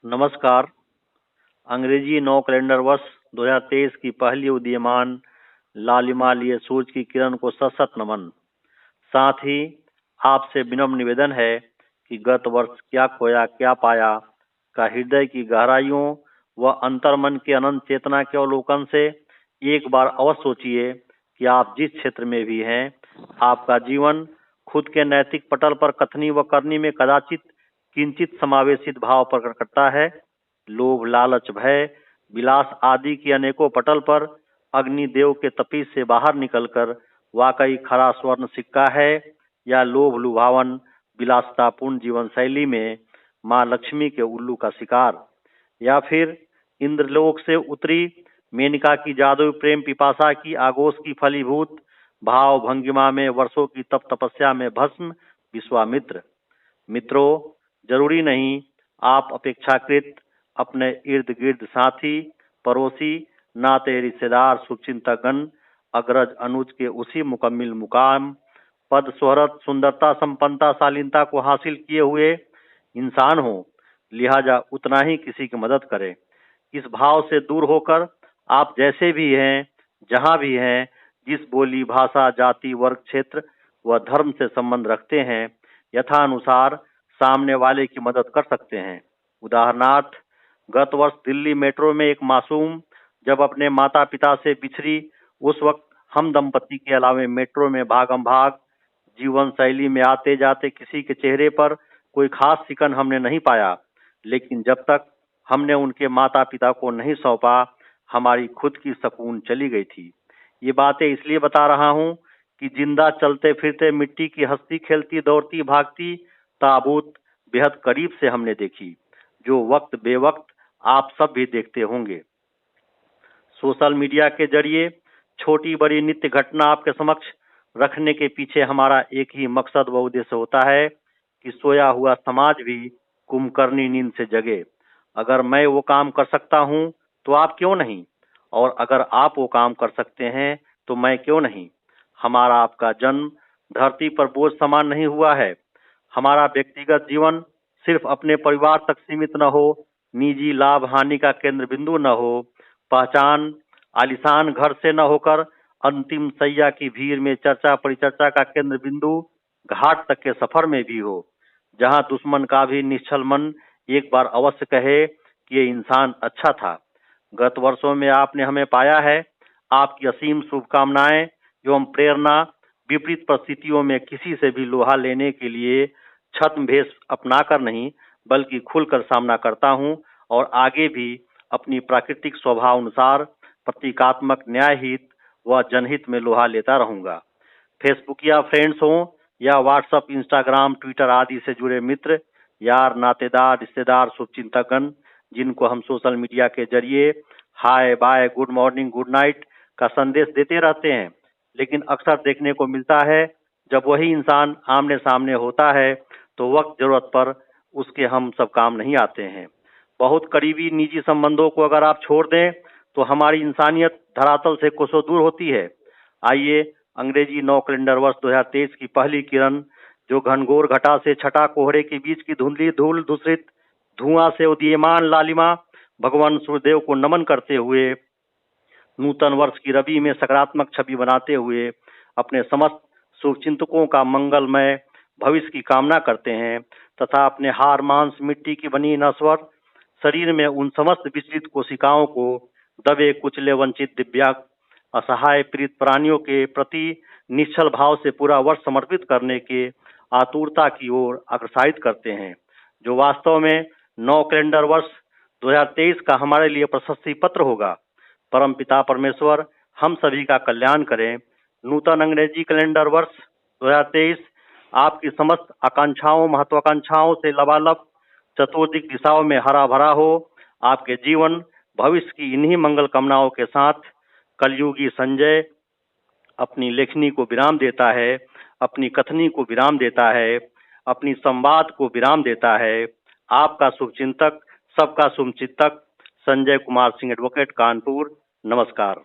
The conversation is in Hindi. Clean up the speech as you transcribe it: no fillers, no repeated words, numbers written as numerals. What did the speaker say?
नमस्कार। अंग्रेजी नौ कैलेंडर वर्ष 2023 की पहली उदीयमान लालिमा लिए सूरज की किरण को सत सत नमन। साथ ही आपसे विनम्र निवेदन है कि गत वर्ष क्या खोया क्या पाया का हृदय की गहराइयों व अंतर्मन के अनंत चेतना के अवलोकन से एक बार अवश्य सोचिए कि आप जिस क्षेत्र में भी हैं, आपका जीवन खुद के नैतिक पटल पर कथनी व करनी में कदाचित किंचित समावेशित भाव प्रकट करता है। लोभ, लालच, भय, विलास आदि की अनेकों पटल पर अग्निदेव के तपीस से बाहर निकलकर वाकई खरा स्वर्ण सिक्का है, या लोभ लुभावन विलासतापूर्ण जीवन शैली में माँ लक्ष्मी के उल्लू का शिकार, या फिर इंद्रलोक से उतरी मेनका की जादुई प्रेम पिपासा की आगोश की फलीभूत भाव भंगिमा में वर्षों की तप तपस्या में भस्म विश्वामित्र। मित्रों, जरूरी नहीं आप अपेक्षाकृत अपने इर्द गिर्द साथी, पड़ोसी, नाते रिश्तेदार, शुभचिंतकगण, अग्रज अनुज के उसी मुकम्मिल मुकाम, पद, शोहरत, सुंदरता, संपन्नता, शालीनता को हासिल किए हुए इंसान हो, लिहाजा उतना ही किसी की मदद करें। इस भाव से दूर होकर आप जैसे भी हैं, जहां भी हैं, जिस बोली, भाषा, जाति, वर्ग, क्षेत्र व धर्म से संबंध रखते हैं, यथानुसार सामने वाले की मदद कर सकते हैं। उदाहरणार्थ, गत वर्ष दिल्ली मेट्रो में एक मासूम जब अपने माता पिता से बिछड़ी, उस वक्त हम दंपति के अलावे मेट्रो में भागम भाग जीवन शैली में आते जाते किसी के चेहरे पर कोई खास सिकन हमने नहीं पाया, लेकिन जब तक हमने उनके माता पिता को नहीं सौंपा, हमारी खुद की सुकून चली गई थी। ये बातें इसलिए बता रहा हूँ कि जिंदा चलते फिरते मिट्टी की हंसती खेलती दौड़ती भागती ताबूत बेहद करीब से हमने देखी, जो वक्त बेवक्त आप सब भी देखते होंगे। सोशल मीडिया के जरिए छोटी बड़ी नित्य घटना आपके समक्ष रखने के पीछे हमारा एक ही मकसद व उद्देश्य होता है कि सोया हुआ समाज भी कुंभकर्णी नींद से जगे। अगर मैं वो काम कर सकता हूँ तो आप क्यों नहीं, और अगर आप वो काम कर सकते हैं तो मैं क्यों नहीं। हमारा आपका जन्म धरती पर बोझ समान नहीं हुआ है। हमारा व्यक्तिगत जीवन सिर्फ अपने परिवार तक सीमित न हो, निजी लाभ हानि का केंद्र बिंदु न हो, पहचान आलिशान घर से न होकर अंतिम सैया की भीड़ में चर्चा परिचर्चा का केंद्र बिंदु घाट तक के सफर में भी हो, जहां दुश्मन का भी निश्चल मन एक बार अवश्य कहे कि ये इंसान अच्छा था। गत वर्षों में आपने हमें पाया है। आपकी असीम शुभकामनाएं एवं प्रेरणा विपरीत परिस्थितियों में किसी से भी लोहा लेने के लिए छद्म भेष अपनाकर नहीं, बल्कि खुलकर सामना करता हूं, और आगे भी अपनी प्राकृतिक स्वभाव अनुसार प्रतीकात्मक न्यायहित व जनहित में लोहा लेता रहूंगा। फेसबुक या फ्रेंड्स हो या व्हाट्सएप, इंस्टाग्राम, ट्विटर आदि से जुड़े मित्र, यार, नातेदार, रिश्तेदार, शुभचिंतकगण, जिनको हम सोशल मीडिया के जरिए hi bye, good morning, good night का संदेश देते रहते हैं, लेकिन अक्सर देखने को मिलता है जब वही इंसान आमने सामने होता है तो वक्त जरूरत पर उसके हम सब काम नहीं आते हैं। बहुत करीबी निजी संबंधों को अगर आप छोड़ दें तो हमारी इंसानियत धरातल से कोसों दूर होती है। आइए अंग्रेजी नौ कैलेंडर वर्ष 2023 की पहली किरण, जो घनघोर घटा से छटा कोहरे के बीच की धुंधली धूल दूसरित धुआं से उदीयमान लालिमा भगवान सूर्यदेव को नमन करते हुए, नूतन वर्ष की रवि में सकारात्मक छवि बनाते हुए अपने समस्त शुभचिंतकों का मंगलमय भविष्य की कामना करते हैं, तथा अपने हार मांस मिट्टी की बनी नश्वर शरीर में उन समस्त विचलित कोशिकाओं को दबे कुचले वंचित दिव्यांग असहाय पीड़ित प्राणियों के प्रति निश्चल भाव से पूरा वर्ष समर्पित करने के आतुरता की ओर अग्रसारित करते हैं, जो वास्तव में नौ कैलेंडर वर्ष 2023 का हमारे लिए प्रशस्ति पत्र होगा। परम पिता परमेश्वर हम सभी का कल्याण करें। नूतन अंग्रेजी कैलेंडर वर्ष 2023 आपकी समस्त आकांक्षाओं महत्वाकांक्षाओं से लबालब चतुर्दिक दिशाओं में हरा भरा हो। आपके जीवन भविष्य की इन्हीं मंगल कामनाओं के साथ कलयुगी संजय अपनी लेखनी को विराम देता है, अपनी कथनी को विराम देता है, अपनी संवाद को विराम देता है। आपका शुभचिंतक, सबका शुभचिंतक, संजय कुमार सिंह, एडवोकेट, कानपुर। नमस्कार।